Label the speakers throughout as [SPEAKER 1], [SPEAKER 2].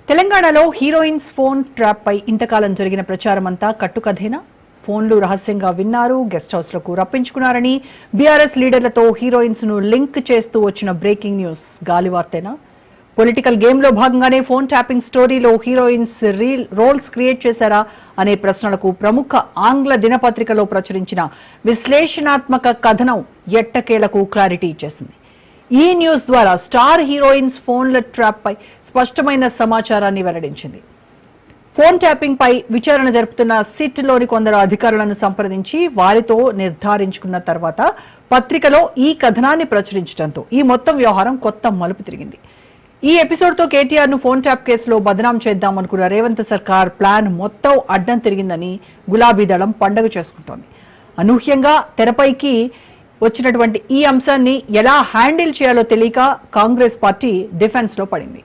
[SPEAKER 1] తెలంగాణలో heroines phone trap పై ఇంతకాలం జరిగిన ప్రచారమంతా కట్టుకథేనా? ఫోన్లు రహస్యంగా విన్నారు, గెస్ట్ హౌస్లకు రప్పించుకున్నారని బీఆర్ఎస్ లీడర్లతో హీరోయిన్స్ ను లింక్ చేస్తూ వచ్చిన బ్రేకింగ్ న్యూస్ గాలివార్తేనా? పొలిటికల్ గేమ్ లో భాగంగానే ఫోన్ ట్యాపింగ్ స్టోరీలో హీరోయిన్స్ రోల్స్ క్రియేట్ చేశారా అనే ప్రశ్నలకు ప్రముఖ ఆంగ్ల దినపత్రికలో ప్రచురించిన విశ్లేషణాత్మక కథనం ఎట్టకేలకు క్లారిటీ ఇచ్చేసింది. ఈ న్యూస్ ద్వారా స్టార్ హీరోయిన్స్ ఫోన్ల ట్రాప్ పై స్పష్టమైన సమాచారాన్ని వెల్లడించింది. ఫోన్ ట్యాపింగ్ పై విచారణ జరుపుతున్న సిట్ లోని కొందరు అధికారులను సంప్రదించి వారితో నిర్ధారించుకున్న తర్వాత పత్రికలో ఈ కథనాన్ని ప్రచురించడంతో ఈ మొత్తం వ్యవహారం కొత్త మలుపు తిరిగింది. ఈ ఎపిసోడ్ తో కేటీఆర్ ను ఫోన్ ట్యాప్ కేసులో బదనాం చేద్దామనుకున్న రేవంత్ సర్కార్ ప్లాన్ మొత్తం అడ్డం తిరిగిందని గులాబీ దళం పండగ చేసుకుంటోంది. అనూహ్యంగా తెరపైకి వచ్చినటువంటి ఈ అంశాన్ని ఎలా హ్యాండిల్ చేయాలో తెలియక కాంగ్రెస్ పార్టీ డిఫెన్స్ లో పడింది.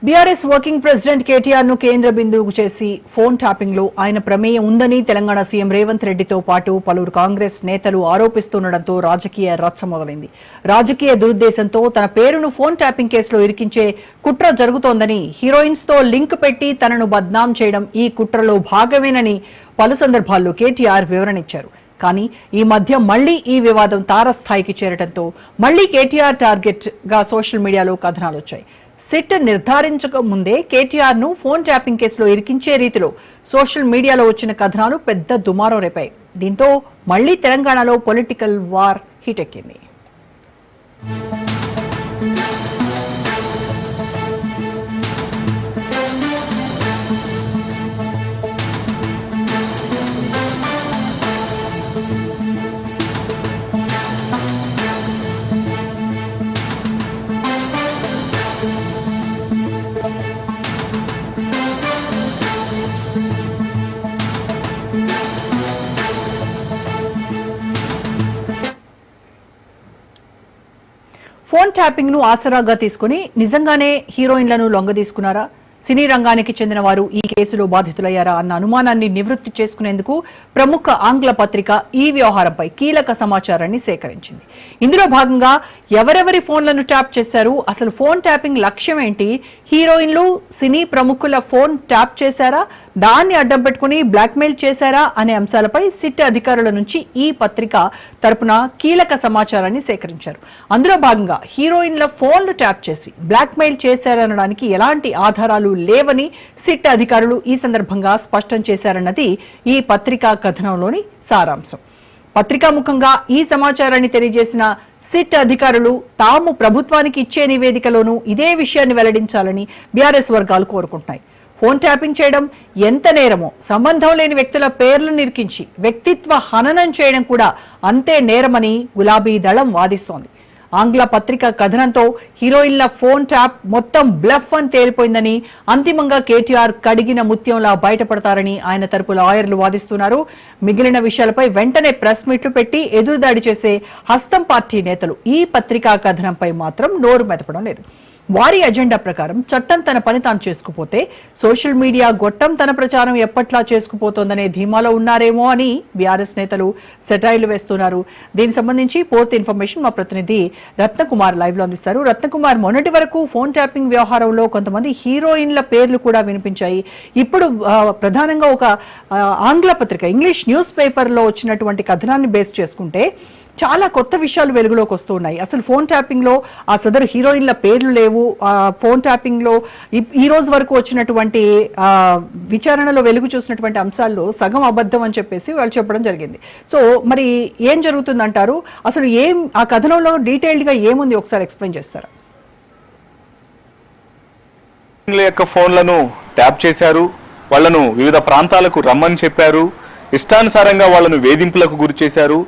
[SPEAKER 1] బీఆర్ఎస్ వర్కింగ్ ప్రెసిడెంట్ కేటీఆర్ ను కేంద్ర బిందువుకు చేసి ఫోన్ ట్యాపింగ్ లో ఆయన ప్రమేయం ఉందని తెలంగాణ సీఎం రేవంత్ రెడ్డితో పాటు పలువురు కాంగ్రెస్ నేతలు ఆరోపిస్తుండటంతో రాజకీయ రచ్చ మొదలైంది. రాజకీయ దురుద్దేశంతో తన పేరును ఫోన్ ట్యాపింగ్ కేసులో ఇరికించే కుట్ర జరుగుతోందని, హీరోయిన్స్ తో లింక్ పెట్టి తనను బద్నాం చేయడం ఈ కుట్రలో భాగమేనని పలు సందర్భాల్లో కేటీఆర్ వివరణిచ్చారు. కానీ ఈ మధ్య మళ్లీ ఈ వివాదం తారస్థాయికి చేరడంతో మళ్లీ కేటీఆర్ టార్గెట్ గా సోషల్ మీడియాలో కథనాలు వచ్చాయి. సిట్ నిర్ధారించక ముందే కేటీఆర్ ను ఫోన్ ట్యాపింగ్ కేసులో ఇరికించే రీతిలో సోషల్ మీడియాలో వచ్చిన కథనాలు పెద్ద దుమారం రేపాయి. దీంతో మళ్లీ తెలంగాణలో పొలిటికల్ వార్ హీటెక్కింది. ఫోన్ ట్యాపింగ్ ను ఆసరాగా తీసుకుని నిజంగానే హీరోయిన్లను లొంగదీసుకున్నారా? సినీ రంగానికి చెందిన వారు ఈ కేసులో బాధితులయ్యారా అన్న అనుమానాన్ని నివృత్తి చేసుకునేందుకు ప్రముఖ ఆంగ్ల పత్రిక ఈ వ్యవహారంపై కీలక సమాచారాన్ని సేకరించింది. ఇందులో భాగంగా ఎవరెవరి ఫోన్లను ట్యాప్ చేశారు, అసలు ఫోన్ ట్యాపింగ్ లక్ష్యం ఏంటి, హీరోయిన్లు సినీ ప్రముఖుల ఫోన్ ట్యాప్ చేశారా, దాన్ని అడ్డం పెట్టుకుని బ్లాక్మెయిల్ చేశారా అనే అంశాలపై సిట్ అధికారుల నుంచి ఈ పత్రిక తరపున కీలక సమాచారాన్ని సేకరించారు. అందులో భాగంగా హీరోయిన్ల ఫోన్లు ట్యాప్ చేసి బ్లాక్మెయిల్ చేశారనడానికి ఎలాంటి ఆధారాలు లేవని సిట్ అధికారులు ఈ సందర్భంగా స్పష్టం చేశారన్నది ఈ పత్రికా కథనంలోని సారాంశం. పత్రికాముఖంగా ఈ సమాచారాన్ని తెలియజేసిన సిట్ అధికారులు తాము ప్రభుత్వానికి ఇచ్చే నివేదికలోనూ ఇదే విషయాన్ని వెల్లడించాలని బీఆర్ఎస్ వర్గాలు కోరుకుంటున్నాయి. ఫోన్ ట్యాపింగ్ చేయడం ఎంత నేరమో, సంబంధం లేని వ్యక్తుల పేర్లను నిరికించి వ్యక్తిత్వ హననం చేయడం కూడా అంతే నేరమని గులాబీ దళం వాదిస్తోంది. ఆంగ్ల పత్రిక కథనంతో హీరోయిన్ల ఫోన్ ట్యాప్ మొత్తం బ్లఫ్ అని తేలిపోయిందని, అంతిమంగా కేటీఆర్ కడిగిన ముత్యంలా బయటపడతారని ఆయన తరపు లాయర్లు వాదిస్తున్నారు. మిగిలిన విషయాలపై వెంటనే ప్రెస్ మీట్లు పెట్టి ఎదురుదాడి చేసే హస్తం పార్టీ నేతలు ఈ పత్రికా కథనంపై మాత్రం నోరు మెదపడం లేదు. వారి అజెండా ప్రకారం చట్టం తన పని తాను చేసుకుపోతే సోషల్ మీడియా గొట్టం తన ప్రచారం ఎప్పట్లా చేసుకుపోతోందనే ధీమాలో ఉన్నారేమో అని బీఆర్ఎస్ నేతలు సెటైర్లు వేస్తున్నారు. దీనికి సంబంధించి పూర్తి ఇన్ఫర్మేషన్ మా ప్రతినిధి రత్నకుమార్ లైవ్ లో అందిస్తారు. రత్నకుమార్, మొన్నటి వరకు ఫోన్ ట్యాపింగ్ వ్యవహారంలో కొంతమంది హీరోయిన్ల పేర్లు కూడా వినిపించాయి. ఇప్పుడు ప్రధానంగా ఒక ఆంగ్ల పత్రిక, ఇంగ్లీష్ న్యూస్ పేపర్ లో వచ్చినటువంటి కథనాన్ని బేస్ చేసుకుంటే చాలా కొత్త విషయాలు వెలుగులోకి వస్తున్నాయి. అసలు ఫోన్ ట్యాపింగ్ లో ఆ సదరు హీరోయిన్ల పేర్లు లేవు. ఫోన్ ట్యాపింగ్ లో ఈ రోజు వరకు వచ్చినటువంటి విచారణలో వెలుగు చూసినటువంటి అంశాల్లో సగం అబద్ధం అని చెప్పేసి వాళ్ళు చెప్పడం జరిగింది. సో మరి ఏం జరుగుతుందంటారు? అసలు ఆ కథనంలో డీటెయిల్డ్ గా ఏముంది, ఒకసారి ఎక్స్ప్లెయిన్ చేస్తారా?
[SPEAKER 2] ఫోన్లను ట్యాప్ చేశారు, వాళ్లను వివిధ ప్రాంతాలకు రమ్మని చెప్పారు. ఇష్టానుసారంగా వాళ్ళను వేధింపులకు గురి చేశారు,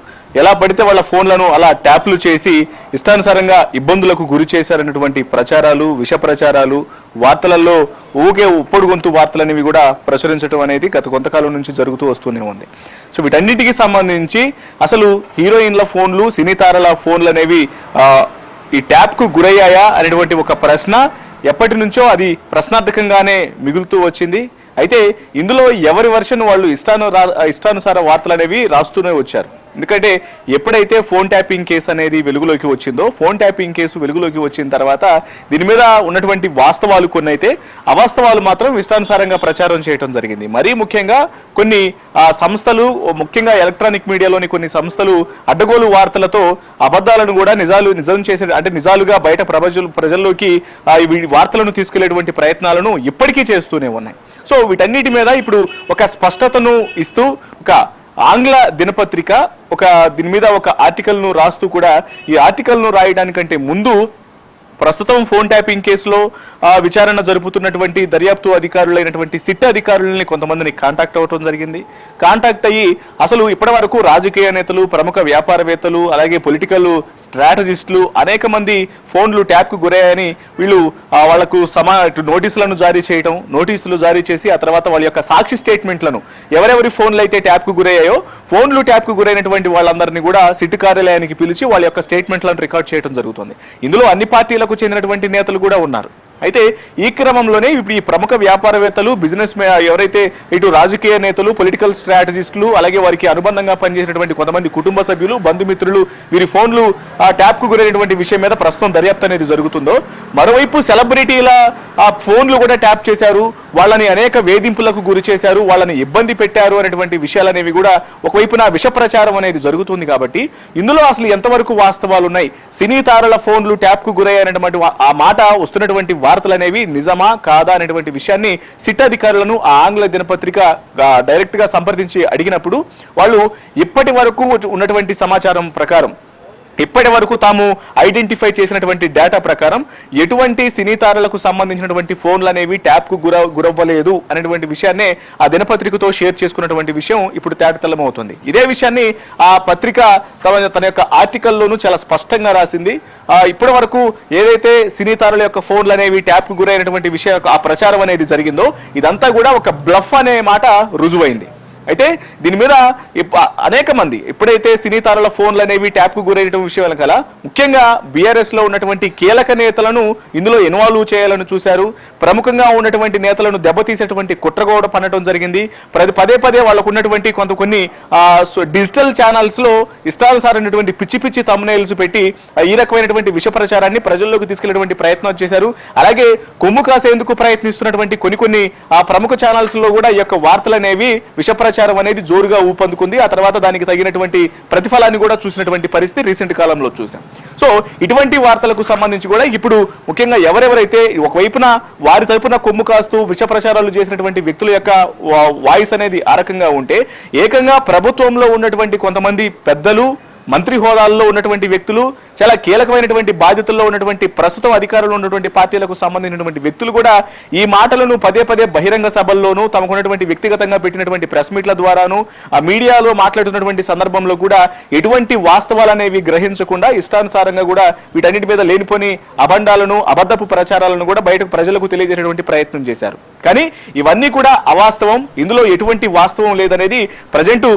[SPEAKER 2] ఎలా పడితే వాళ్ళ ఫోన్లను అలా ట్యాప్లు చేసి ఇష్టానుసారంగా ఇబ్బందులకు గురి చేశారన్నటువంటి ప్రచారాలు, విష ప్రచారాలు వార్తలలో ఊగే ఉప్పుడు గొంతు వార్తలు అనేవి కూడా ప్రచురించడం అనేది గత కొంతకాలం నుంచి జరుగుతూ వస్తూనే ఉంది. సో వీటన్నిటికీ సంబంధించి అసలు హీరోయిన్ల ఫోన్లు, సినీ తారల ఫోన్లు అనేవి ఈ ట్యాప్కు గురయ్యాయా అనేటువంటి ఒక ప్రశ్న ఎప్పటి నుంచో అది ప్రశ్నార్థకంగానే మిగులుతూ వచ్చింది. అయితే ఇందులో ఎవరి వర్షన్ వాళ్ళు ఇష్టానుసార వార్తలు అనేవి రాస్తూనే వచ్చారు. ఎందుకంటే ఎప్పుడైతే ఫోన్ ట్యాపింగ్ కేసు అనేది వెలుగులోకి వచ్చిందో, ఫోన్ ట్యాపింగ్ కేసు వెలుగులోకి వచ్చిన తర్వాత దీని మీద ఉన్నటువంటి వాస్తవాలు కొన్ని అయితే, అవాస్తవాలు మాత్రం ఇష్టానుసారంగా ప్రచారం చేయడం జరిగింది. మరీ ముఖ్యంగా కొన్ని సంస్థలు, ముఖ్యంగా ఎలక్ట్రానిక్ మీడియాలోని కొన్ని సంస్థలు అడ్డగోలు వార్తలతో అబద్ధాలను కూడా నిజం చేసే, అంటే నిజాలుగా బయట ప్రజల్లోకి వార్తలను తీసుకెళ్లేటువంటి ప్రయత్నాలను ఇప్పటికీ చేస్తూనే ఉన్నాయి. సో వీటన్నిటి మీద ఇప్పుడు ఒక స్పష్టతను ఇస్తూ ఒక ఆంగ్ల దినపత్రిక దీని మీద ఒక ఆర్టికల్ను రాస్తూ కూడా, ఈ ఆర్టికల్ను రాయడానికంటే ముందు ప్రస్తుతం ఫోన్ ట్యాపింగ్ కేసులో విచారణ జరుపుతున్నటువంటి దర్యాప్తు అధికారులైనటువంటి సిట్ అధికారులని కొంతమందిని కాంటాక్ట్ అవ్వడం జరిగింది. కాంటాక్ట్ అయ్యి అసలు ఇప్పటి వరకు రాజకీయ నేతలు, ప్రముఖ వ్యాపారవేత్తలు, అలాగే పొలిటికల్ స్ట్రాటజిస్టులు అనేక మంది ఫోన్లు ట్యాప్కు గురయ్యాయని వీళ్ళు వాళ్లకు నోటీసులను జారీ చేయడం, నోటీసులు జారీ చేసి ఆ తర్వాత వాళ్ళ యొక్క సాక్షి స్టేట్మెంట్లను, ఎవరెవరి ఫోన్లు అయితే ట్యాప్కు గురయ్యాయో ఫోన్లు ట్యాప్కు గురైనటువంటి వాళ్ళందరినీ కూడా సిట్ కార్యాలయానికి పిలిచి వాళ్ళ యొక్క స్టేట్మెంట్లను రికార్డ్ చేయడం జరుగుతుంది. ఇందులో అన్ని పార్టీలకు చెందినటువంటి నేతలు కూడా ఉన్నారు. అయితే ఈ క్రమంలోనే ఇప్పుడు ఈ ప్రముఖ వ్యాపారవేత్తలు, బిజినెస్ ఎవరైతే ఇటు రాజకీయ నేతలు, పొలిటికల్ స్ట్రాటజిస్టులు, అలాగే వారికి అనుబంధంగా పనిచేసినటువంటి కొంతమంది కుటుంబ సభ్యులు, బంధుమిత్రులు వీరి ఫోన్లు ట్యాప్కు గురైనటువంటి విషయం మీద ప్రస్తుతం దర్యాప్తు అనేది జరుగుతుందో, మరోవైపు సెలబ్రిటీల ఫోన్లు కూడా ట్యాప్ చేశారు, వాళ్ళని అనేక వేధింపులకు గురి చేశారు, వాళ్ళని ఇబ్బంది పెట్టారు అనేటువంటి విషయాలనేవి కూడా ఒకవైపున విష ప్రచారం అనేది జరుగుతుంది. కాబట్టి ఇందులో అసలు ఎంతవరకు వాస్తవాలు ఉన్నాయి, సినీ తారల ఫోన్లు ట్యాప్కు గురయ్యాయనేటువంటి ఆ మాట వస్తున్నటువంటి వార్తలు అనేవి నిజమా కాదా అనేటువంటి విషయాన్ని సిట్ అధికారులను ఆ ఆంగ్ల దినపత్రిక డైరెక్ట్ గా సంప్రదించి అడిగినప్పుడు వాళ్ళు ఇప్పటి వరకు ఉన్నటువంటి సమాచారం ప్రకారం, ఇప్పటి వరకు తాము ఐడెంటిఫై చేసినటువంటి డేటా ప్రకారం ఎటువంటి సినీ తారలకు సంబంధించినటువంటి ఫోన్లు అనేవి ట్యాప్కు గురవ్వలేదు అనేటువంటి విషయాన్నే ఆ దినపత్రికతో షేర్ చేసుకున్నటువంటి విషయం ఇప్పుడు తేటతెల్లం అవుతుంది. ఇదే విషయాన్ని ఆ పత్రిక తన యొక్క ఆర్టికల్లోనూ చాలా స్పష్టంగా రాసింది. ఇప్పటి వరకు ఏదైతే సినీ తారల యొక్క ఫోన్లు అనేవి ట్యాప్కు గురైనటువంటి విషయం, ఆ ప్రచారం అనేది జరిగిందో ఇదంతా కూడా ఒక బ్లఫ్ అనే మాట రుజువైంది. అయితే దీని మీద అనేక మంది ఎప్పుడైతే సినీ తారల ఫోన్లు అనేవి ట్యాప్కు గురైన విషయాల కల ముఖ్యంగా బీఆర్ఎస్ లో ఉన్నటువంటి కీలక నేతలను ఇందులో ఇన్వాల్వ్ చేయాలని చూశారు. ప్రముఖంగా ఉన్నటువంటి నేతలను దెబ్బతీసేటువంటి కుట్రగోడ పనడం జరిగింది. పదే పదే వాళ్ళకు ఉన్నటువంటి కొన్ని డిజిటల్ ఛానల్స్ లో ఇష్టానుసారైనటువంటి పిచ్చి పిచ్చి థంబ్నెయిల్స్ పెట్టి ఈ రకమైనటువంటి విష ప్రచారాన్ని ప్రజల్లోకి తీసుకెళ్లేటువంటి ప్రయత్నం చేశారు. అలాగే కొమ్ము కాసేందుకు ప్రయత్నిస్తున్నటువంటి కొన్ని ప్రముఖ ఛానల్స్ లో కూడా ఈ యొక్క వార్తలు అనేవి విష ప్రచారం అనేది జోరుగా ఊపందుకుంది. ఆ తర్వాత దానికి తగినటువంటి ప్రతిఫలాన్ని కూడా చూసినటువంటి పరిస్థితి రీసెంట్ కాలంలో చూసాం. సో ఇటువంటి వార్తలకు సంబంధించి కూడా ఇప్పుడు ముఖ్యంగా ఎవరెవరైతే ఒకవైపున వారి తరపున కొమ్ము కాస్తూ విష ప్రచారాలు చేసినటువంటి వ్యక్తుల యొక్క వాయిస్ అనేది ఆ రకంగా ఉంటే, ఏకంగా ప్రభుత్వంలో ఉన్నటువంటి కొంతమంది పెద్దలు, మంత్రి హోదాల్లో ఉన్నటువంటి వ్యక్తులు, చాలా కీలకమైనటువంటి బాధ్యతల్లో ఉన్నటువంటి ప్రస్తుతం అధికారంలో ఉన్నటువంటి పార్టీలకు సంబంధించినటువంటి వ్యక్తులు కూడా ఈ మాటలను పదే పదే బహిరంగ సభల్లోనూ, తమకున్నటువంటి వ్యక్తిగతంగా పెట్టినటువంటి ప్రెస్ మీట్ల ద్వారాను, ఆ మీడియాలో మాట్లాడుతున్నటువంటి సందర్భంలో కూడా ఎటువంటి వాస్తవాలు అనేవి గ్రహించకుండా ఇష్టానుసారంగా కూడా వీటన్నిటి మీద లేనిపోని అబండాలను, అబద్ధపు ప్రచారాలను కూడా బయటకు ప్రజలకు తెలియజేసేటువంటి ప్రయత్నం చేశారు. కానీ ఇవన్నీ కూడా అవాస్తవం, ఇందులో ఎటువంటి వాస్తవం లేదనేది ప్రజెంట్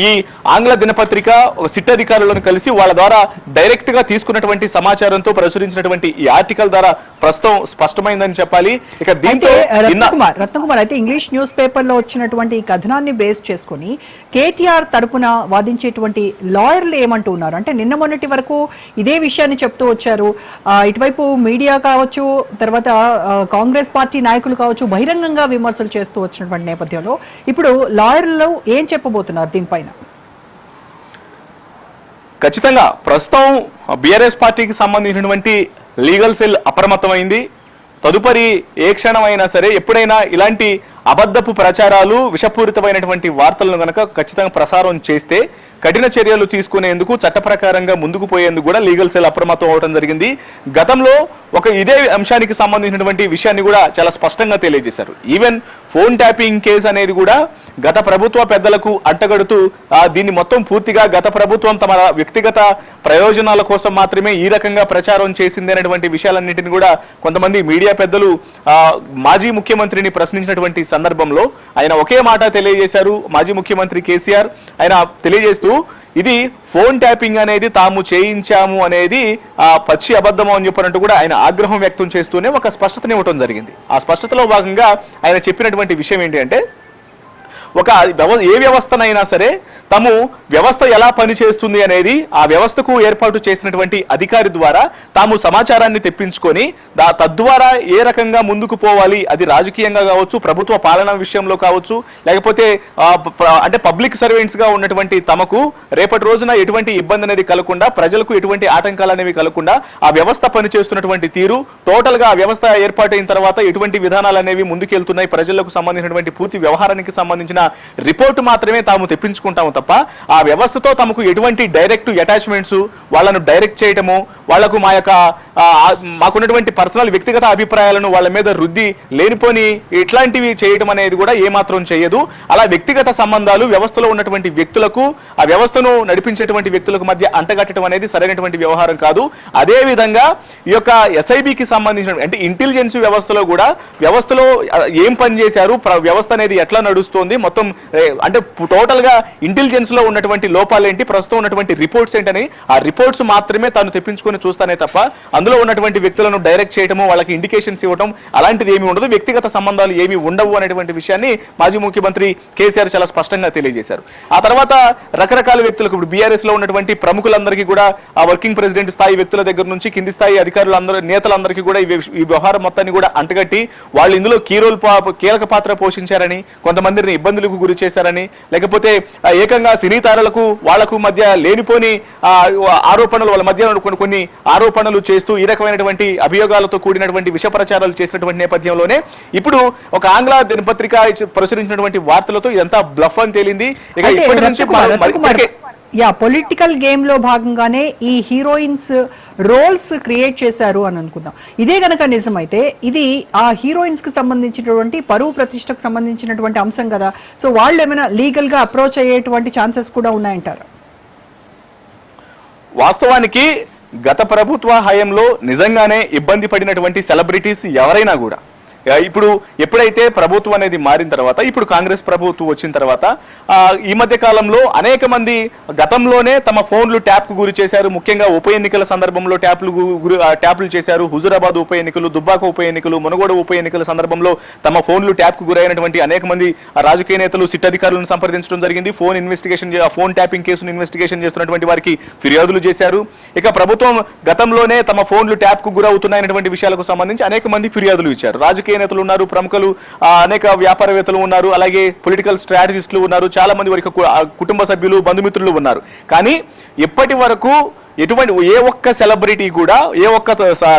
[SPEAKER 2] ఈ ఆంగ్ల దినపత్రిక సిట్ అధికారులను కలిసి వాళ్ళ ద్వారా డైరెక్ట్ గా తీసుకున్నటువంటి సమాచారంతో ప్రచురించినటువంటి ఈ ఆర్టికల్ ద్వారా ప్రస్తుతం స్పష్టమైందని చెప్పాలి. ఇక దీంతో
[SPEAKER 1] రత్నకుమార్ అయితే ఇంగ్లీష్ న్యూస్ పేపర్ లో వచ్చినటువంటి ఈ కథనాన్ని బేస్ చేసుకుని కేటీఆర్ తరపున వాదించేటువంటి లాయర్లు ఏమంటూ ఉన్నారు అంటే, నిన్న మొన్నటి వరకు ఇదే విషయాన్ని చెప్తూ వచ్చారు. ఇటువైపు మీడియా కావచ్చు, తర్వాత కాంగ్రెస్ పార్టీ నాయకులు కావచ్చు, బహిరంగంగా విమర్శలు చేస్తూ వచ్చినటువంటి నేపథ్యంలో ఇప్పుడు లాయర్లు ఏం చెప్పబోతున్నారు దీనిపై?
[SPEAKER 2] ఖచ్చితంగా ప్రస్తుతం బీఆర్ఎస్ పార్టీకి సంబంధించినటువంటి లీగల్ సెల్ అప్రమత్తమైంది. తదుపరి ఏ క్షణమైనా సరే, ఎప్పుడైనా ఇలాంటి అబద్ధపు ప్రచారాలు, విషపూరితమైనటువంటి వార్తలను కనుక ఖచ్చితంగా ప్రసారం చేస్తే కఠిన చర్యలు తీసుకునేందుకు చట్ట ప్రకారంగా ముందుకు పోయేందుకు కూడా లీగల్ సెల్ అప్రమత్తం అవడం జరిగింది. గతంలో ఇదే అంశానికి సంబంధించినటువంటి విషయాన్ని కూడా చాలా స్పష్టంగా తెలియజేశారు. ఈవెన్ ఫోన్ ట్యాపింగ్ కేసు అనేది కూడా గత ప్రభుత్వ పెద్దలకు అంటగడుతూ దీన్ని మొత్తం పూర్తిగా గత ప్రభుత్వం తమ వ్యక్తిగత ప్రయోజనాల కోసం మాత్రమే ఈ రకంగా ప్రచారం చేసింది అనేటువంటి విషయాలన్నింటినీ కూడా కొంతమంది మీడియా పెద్దలు మాజీ ముఖ్యమంత్రిని ప్రశ్నించినటువంటి సందర్భంలో ఆయన ఒకే మాట తెలియజేశారు. మాజీ ముఖ్యమంత్రి కేసీఆర్ ఆయన తెలియజేస్తూ ఇది ఫోన్ ట్యాపింగ్ అనేది తాము చేయించాము అనేది పచ్చి అబద్ధము అని చెప్పినట్టు కూడా ఆయన ఆగ్రహం వ్యక్తం చేస్తూనే ఒక స్పష్టతనివ్వటం జరిగింది. ఆ స్పష్టతలో భాగంగా ఆయన చెప్పినటువంటి విషయం ఏంటి అంటే ఏ వ్యవస్థనైనా సరే తాము వ్యవస్థ ఎలా పనిచేస్తుంది అనేది ఆ వ్యవస్థకు ఏర్పాటు చేసినటువంటి అధికారి ద్వారా తాము సమాచారాన్ని తెప్పించుకొని తద్వారా ఏ రకంగా ముందుకు పోవాలి, అది రాజకీయంగా కావచ్చు, ప్రభుత్వ పాలన విషయంలో కావచ్చు, లేకపోతే అంటే పబ్లిక్ సర్వెంట్స్ గా ఉన్నటువంటి తమకు రేపటి రోజున ఎటువంటి ఇబ్బంది అనేది కలగకుండా, ప్రజలకు ఎటువంటి ఆటంకాలు అనేవి కలగకుండా ఆ వ్యవస్థ పనిచేస్తున్నటువంటి తీరు, టోటల్ గా ఆ వ్యవస్థ ఏర్పాటైన తర్వాత ఎటువంటి విధానాలు అనేవి ముందుకెళ్తున్నాయి, ప్రజలకు సంబంధించినటువంటి పూర్తి వ్యవహారానికి సంబంధించిన రిపోర్టు మాత్రమే తాము తెప్పించుకుంటాము తప్ప ఆ వ్యవస్థతో తమకు ఎటువంటి డైరెక్ట్ అటాచ్మెంట్స్, వాళ్ళను డైరెక్ట్ చేయటము, వాళ్లకు మాకున్నటువంటి పర్సనల్ వ్యక్తిగత అభిప్రాయాలను వాళ్ళ మీద రుద్ది లేనిపోని ఇట్లాంటివి చేయటం అనేది కూడా ఏమాత్రం చేయదు. అలా వ్యక్తిగత సంబంధాలు వ్యవస్థలో ఉన్నటువంటి వ్యక్తులకు, ఆ వ్యవస్థను నడిపించేటువంటి వ్యక్తులకు మధ్య అంటగట్టడం అనేది సరైనటువంటి వ్యవహారం కాదు. అదే విధంగా ఈ యొక్క ఎస్ఐబికి సంబంధించిన అంటే ఇంటెలిజెన్స్ వ్యవస్థలో కూడా వ్యవస్థలో ఏం పని చేశారు, వ్యవస్థ అనేది ఎట్లా నడుస్తోంది, మొత్తం అంటే టోటల్ గా ఇంటెలిజెన్స్ లో ఉన్నటువంటి లోపాలేంటి, ప్రస్తుతం ఉన్నటువంటి రిపోర్ట్స్ ఏంటని ఆ రిపోర్ట్స్ మాత్రమే తాను తెప్పించుకొని చూస్తానే తప్ప అందులో ఉన్నటువంటి వ్యక్తులను డైరెక్ట్ చేయటము, వాళ్ళకి ఇండికేషన్స్ ఇవ్వడం అలాంటిది ఏమీ ఉండదు, వ్యక్తిగత సంబంధాలు ఏమీ ఉండవు అనేటువంటి విషయాన్ని మాజీ ముఖ్యమంత్రి కేసీఆర్ చాలా స్పష్టంగా తెలియజేశారు. ఆ తర్వాత రకరకాల వ్యక్తులకు ఇప్పుడు బీఆర్ఎస్ లో ఉన్నటువంటి ప్రముఖులందరికీ కూడా ఆ వర్కింగ్ ప్రెసిడెంట్ స్థాయి వ్యక్తుల దగ్గర నుంచి కింది స్థాయి అధికారులందరూ నేతలందరికీ కూడా ఈ వ్యవహారం మొత్తాన్ని కూడా అంటగట్టి వాళ్ళు ఇందులో కీలక పాత్ర పోషించారని, కొంతమందిని ఇబ్బందులకు గురి చేశారని, లేకపోతే ఏకంగా సినీ తారలకు వాళ్లకు మధ్య లేనిపోని ఆరోపణలు, వాళ్ళ మధ్య కొన్ని ఆరోపణలు చేస్తూ ఈ రకమైనటువంటి అభియోగాలతో కూడినటువంటి విష ప్రచారాలు చేసినటువంటి నేపథ్యంలోనే ఇప్పుడు ఒక ఆంగ్ల దినపత్రిక ప్రచురించినటువంటి వార్తలతో ఇదంతా బ్లఫ్ అని తేలింది. ఇక ఇప్పటి నుంచి
[SPEAKER 1] పొలిటికల్ గేమ్ లో భాగంగానే ఈ హీరోయిన్స్ రోల్స్ క్రియేట్ చేశారు అని అనుకుందాం. ఇదే గనక నిజమైతే ఇది ఆ హీరోయిన్స్ కి సంబంధించినటువంటి పరువు ప్రతిష్టకు సంబంధించినటువంటి అంశం కదా. సో వాళ్ళు ఏమైనా లీగల్ గా అప్రోచ్ అయ్యేటువంటి ఛాన్సెస్ కూడా ఉన్నాయంటారు?
[SPEAKER 2] వాస్తవానికి గత ప్రభుత్వ హయాంలో నిజంగానే ఇబ్బంది పడినటువంటి సెలబ్రిటీస్ ఎవరైనా కూడా ఇప్పుడు ఎప్పుడైతే ప్రభుత్వం అనేది మారిన తర్వాత, ఇప్పుడు కాంగ్రెస్ ప్రభుత్వం వచ్చిన తర్వాత ఈ మధ్య కాలంలో అనేక మంది గతంలోనే తమ ఫోన్లు ట్యాప్ కు గురి చేశారు. ముఖ్యంగా ఉప ఎన్నికల సందర్భంలో ట్యాప్లు చేశారు. హుజూరాబాద్ ఉప ఎన్నికలు, దుబ్బాక ఉప ఎన్నికలు, మునుగోడు ఉప ఎన్నికల సందర్భంలో తమ ఫోన్లు ట్యాప్ కు గురైనటువంటి అనేక మంది రాజకీయ నేతలు సిట్ అధికారులను సంప్రదించడం జరిగింది. ఫోన్ ట్యాపింగ్ కేసును ఇన్వెస్టిగేషన్ చేస్తున్నటువంటి వారికి ఫిర్యాదులు చేశారు. ఇక ప్రభుత్వం గతంలోనే తమ ఫోన్లు ట్యాప్ కు గురవుతున్నాయనేటువంటి విషయాలకు సంబంధించి అనేక మంది ఫిర్యాదులు ఇచ్చారు. రాజకీయ నేతలు ఉన్నారు, ప్రముఖులు, అనేక వ్యాపారవేత్తలు ఉన్నారు, అలాగే పొలిటికల్ స్ట్రాటజిస్టులు ఉన్నారు, చాలా మంది వారికి కుటుంబ సభ్యులు, బంధుమిత్రులు ఉన్నారు. కానీ ఇప్పటి వరకు ఏ ఒక్క సెలబ్రిటీ కూడా, ఏ ఒక్క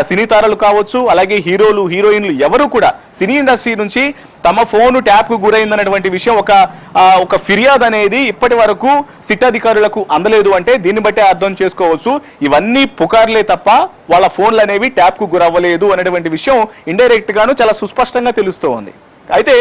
[SPEAKER 2] సినీ తారలు కావచ్చు, అలాగే హీరోలు, హీరోయిన్లు ఎవరు కూడా సినీ ఇండస్ట్రీ నుంచి తమ ఫోన్ ట్యాప్ కు గురైందన్నటువంటి విషయం ఒక ఫిర్యాదు అనేది ఇప్పటి వరకు సిట్ అధికారులకు అందలేదు. అంటే దీన్ని బట్టి అర్థం చేసుకోవచ్చు ఇవన్నీ పుకార్లే తప్ప వాళ్ళ ఫోన్లు అనేవి ట్యాప్ కు గురవ్వలేదు అనేటువంటి విషయం ఇండైరెక్ట్ గాను చాలా సుస్పష్టంగా తెలుస్తోంది. అయితే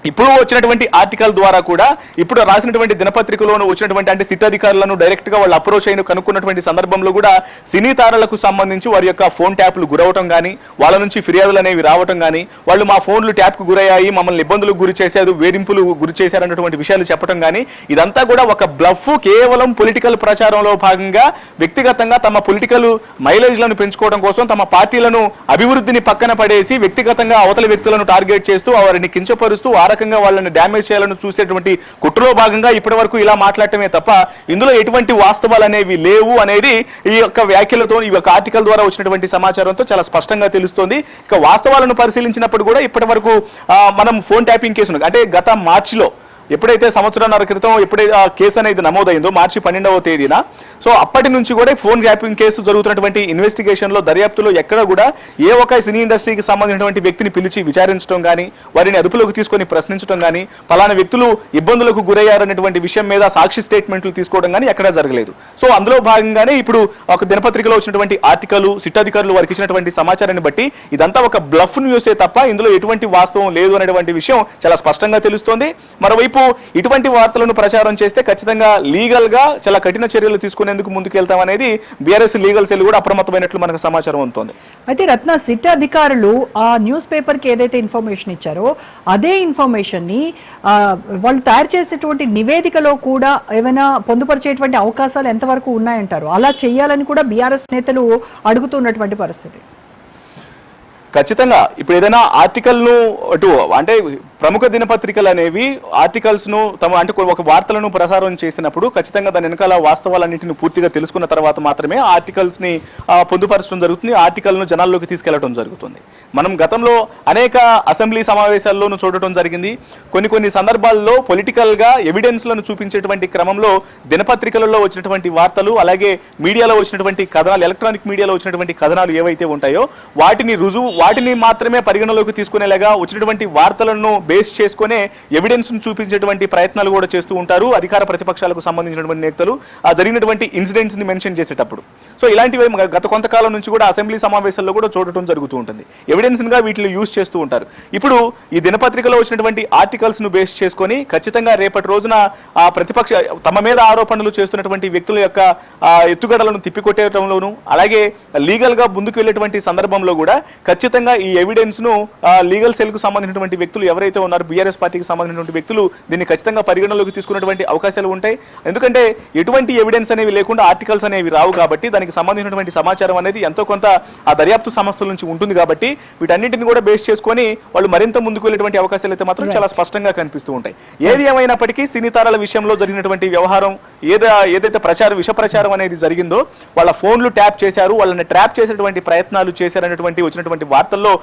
[SPEAKER 2] ఇప్పుడు వచ్చినటువంటి ఆర్టికల్ ద్వారా కూడా, ఇప్పుడు రాసినటువంటి దినపత్రికలోను వచ్చినటువంటి అంటే సిట్ అధికారులను డైరెక్ట్ గా వాళ్ళు అప్రోచ్ అయిన కనుక్కున్నటువంటి సందర్భంలో కూడా సినీ తారలకు సంబంధించి వారి యొక్క ఫోన్ ట్యాప్లు గురవటం కానీ, వాళ్ళ నుంచి ఫిర్యాదులు అనేవి రావటం కానీ, వాళ్ళు మా ఫోన్లు ట్యాప్ కు గురయ్యాయి, మమ్మల్ని ఇబ్బందులకు గురి చేశారు, వేధింపులు గురి చేశారన్నటువంటి విషయాలు చెప్పడం కానీ, ఇదంతా కూడా ఒక బ్లఫ్, కేవలం పొలిటికల్ ప్రచారంలో భాగంగా వ్యక్తిగతంగా తమ పొలిటికల్ మైలేజ్లను పెంచుకోవడం కోసం, తమ పార్టీలను అభివృద్ధిని పక్కన పడేసి వ్యక్తిగతంగా అవతల వ్యక్తులను టార్గెట్ చేస్తూ వారిని కించపరుస్తూ రకంగా వాళ్ళని డ్యామేజ్ చేయాలని చూసేటువంటి కుట్రలో భాగంగా ఇప్పటి వరకు ఇలా మాట్లాడటమే తప్ప ఇందులో ఎటువంటి వాస్తవాలు అనేవి లేవు అనేది ఈ యొక్క వ్యాఖ్యలతో, ఈ యొక్క ఆర్టికల్ ద్వారా వచ్చినటువంటి సమాచారంతో చాలా స్పష్టంగా తెలుస్తోంది. ఇక వాస్తవాలను పరిశీలించినప్పుడు కూడా ఇప్పటి వరకు మనం ఫోన్ ట్యాపింగ్ కేసును అంటే గత మార్చిలో ఎప్పుడైతే సంవత్సరాన్నర క్రితం ఎప్పుడైతే ఆ కేసు అనేది నమోదైందో మార్చి 12వ తేదీన, సో అప్పటి నుంచి కూడా ఫోన్ ట్యాపింగ్ కేసు జరుగుతున్నటువంటి ఇన్వెస్టిగేషన్ లో దర్యాప్తులో ఎక్కడ కూడా ఏ ఒక్క సినీ ఇండస్ట్రీకి సంబంధించినటువంటి వ్యక్తిని పిలిచి విచారించడం కానీ, వారిని అదుపులోకి తీసుకొని ప్రశ్నించడం కానీ, పలానా వ్యక్తులు ఇబ్బందులకు గురయ్యారనేటువంటి విషయం మీద సాక్షి స్టేట్మెంట్లు తీసుకోవడం కానీ ఎక్కడా జరగలేదు. సో అందులో భాగంగానే ఇప్పుడు ఒక దినపత్రికలో వచ్చినటువంటి ఆర్టికల్, సిట్ అధికారులు వారికి ఇచ్చినటువంటి సమాచారాన్ని బట్టి ఇదంతా ఒక బ్లఫ్ న్యూసే తప్ప ఇందులో ఎటువంటి వాస్తవం లేదు అనేటువంటి విషయం చాలా స్పష్టంగా తెలుస్తోంది. మరోవైపు ఇటువంటి వార్తలను ప్రచారం చేస్తే ఖచ్చితంగా లీగల్ గా చాలా కఠిన చర్యలు తీసుకునేందుకు ముందుకెళ్తామనేది బీఆర్ఎస్ లీగల్ సెల్ కూడా అప్రమత్తమైనట్లు మనకు సమాచారం ఉంటుంది.
[SPEAKER 1] అయితే రత్న, సిట్ అధికారులు ఆ న్యూస్ పేపర్ కి ఏదైతే ఇన్ఫర్మేషన్ ఇచ్చారో అదే ఇన్ఫర్మేషన్ ని వాళ్ళు తయారు చేసేటువంటి నివేదికలో కూడా ఏమైనా పొందుపరిచేటువంటి అవకాశాలు ఎంతవరకు ఉన్నాయంటారు? అలా చేయాలని కూడా బీఆర్ఎస్ నేతలు అడుగుతున్నటువంటి పరిస్థితి.
[SPEAKER 2] ఖచ్చితంగా ఇప్పుడు ఏదైనా ఆర్టికల్ను అంటే ప్రముఖ దినపత్రికలు అనేవి ఆర్టికల్స్ ను అంటే ఒక వార్తలను ప్రసారం చేసినప్పుడు ఖచ్చితంగా దాని వెనకాల వాస్తవాలన్నింటిని పూర్తిగా తెలుసుకున్న తర్వాత మాత్రమే ఆర్టికల్స్ ని పొందుపరచడం జరుగుతుంది, ఆర్టికల్ ను జనాల్లోకి తీసుకెళ్లడం జరుగుతుంది. మనం గతంలో అనేక అసెంబ్లీ సమావేశాల్లోనూ చూడటం జరిగింది. కొన్ని సందర్భాల్లో పొలిటికల్ గా ఎవిడెన్స్లను చూపించేటువంటి క్రమంలో దినపత్రికలలో వచ్చినటువంటి వార్తలు, అలాగే మీడియాలో వచ్చినటువంటి కథనాలు, ఎలక్ట్రానిక్ మీడియాలో వచ్చినటువంటి కథనాలు ఏవైతే ఉంటాయో వాటిని మాత్రమే పరిగణలోకి తీసుకునేలాగా వచ్చినటువంటి వార్తలను బేస్ చేసుకునే ఎవిడెన్స్ ను చూపించేటువంటి ప్రయత్నాలు కూడా చేస్తూ ఉంటారు అధికార ప్రతిపక్షాలకు సంబంధించినటువంటి నేతలు జరిగినటువంటి ఇన్సిడెంట్స్ ని మెన్షన్ చేసేటప్పుడు. సో ఇలాంటివి గత కొంతకాలం నుంచి కూడా అసెంబ్లీ సమావేశాల్లో కూడా చూడటం జరుగుతూ ఉంటుంది. ఎవిడెన్స్ గా వీటిని యూజ్ చేస్తూ ఉంటారు. ఇప్పుడు ఈ దినపత్రికలో వచ్చినటువంటి ఆర్టికల్స్ ను బేస్ చేసుకొని ఖచ్చితంగా రేపటి రోజున ఆ ప్రతిపక్ష తమ మీద ఆరోపణలు చేస్తున్నటువంటి వ్యక్తుల యొక్క ఎత్తుగడలను తిప్పికొట్టడంలోను, అలాగే లీగల్ గా ముందుకు వెళ్ళేటువంటి సందర్భంలో కూడా ఖచ్చితంగా ఈ ఎవిడెన్స్ ను లీగల్ సెల్ కు సంబంధించినటువంటి వ్యక్తులు ఎవరైతే ఉన్నారు, బీఆర్ఎస్ పార్టీకి సంబంధించినటువంటి వ్యక్తులు దీన్ని ఖచ్చితంగా పరిగణలోకి తీసుకున్నటువంటి అవకాశాలు ఉంటాయి. ఎందుకంటే ఎటువంటి ఎవిడెన్స్ అనేవి లేకుండా ఆర్టికల్స్ అనేవి రావు కాబట్టి దానికి సంబంధించినటువంటి సమాచారం అనేది ఎంతో కొంత ఆ దర్యాప్తు సంస్థల నుంచి ఉంటుంది కాబట్టి వీటన్నింటిని కూడా బేస్ చేసుకొని వాళ్ళు మరింత ముందుకు వెళ్ళేటువంటి అవకాశాలు అయితే మాత్రం చాలా స్పష్టంగా కనిపిస్తూ ఉంటాయి. ఏది ఏమైనప్పటికీ సినీ తారల విషయంలో జరిగినటువంటి వ్యవహారం ఏదైతే విష ప్రచారం అనేది జరిగిందో, వాళ్ళ ఫోన్లు ట్యాప్ చేశారు, వాళ్ళని ట్రాప్ చేసేటువంటి ప్రయత్నాలు చేశారనేటువంటి వచ్చినటువంటి వార్తల్లో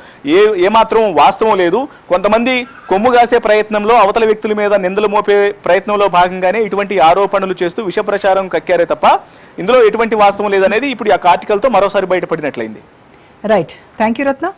[SPEAKER 2] ఏమాత్రం వాస్తవం లేదు. కొంతమంది కొమ్ము కాసే ప్రయత్నంలో అవతల వ్యక్తుల మీద నిందలు మోపే ప్రయత్నంలో భాగంగానే ఇటువంటి ఆరోపణలు చేస్తూ విష ప్రచారం కక్కారే తప్ప ఇందులో ఎటువంటి వాస్తవం లేదనేది ఇప్పుడు ఆ ఆర్టికల్ తో మరోసారి బయటపడినట్లయింది.
[SPEAKER 1] Right, thank you Ratna.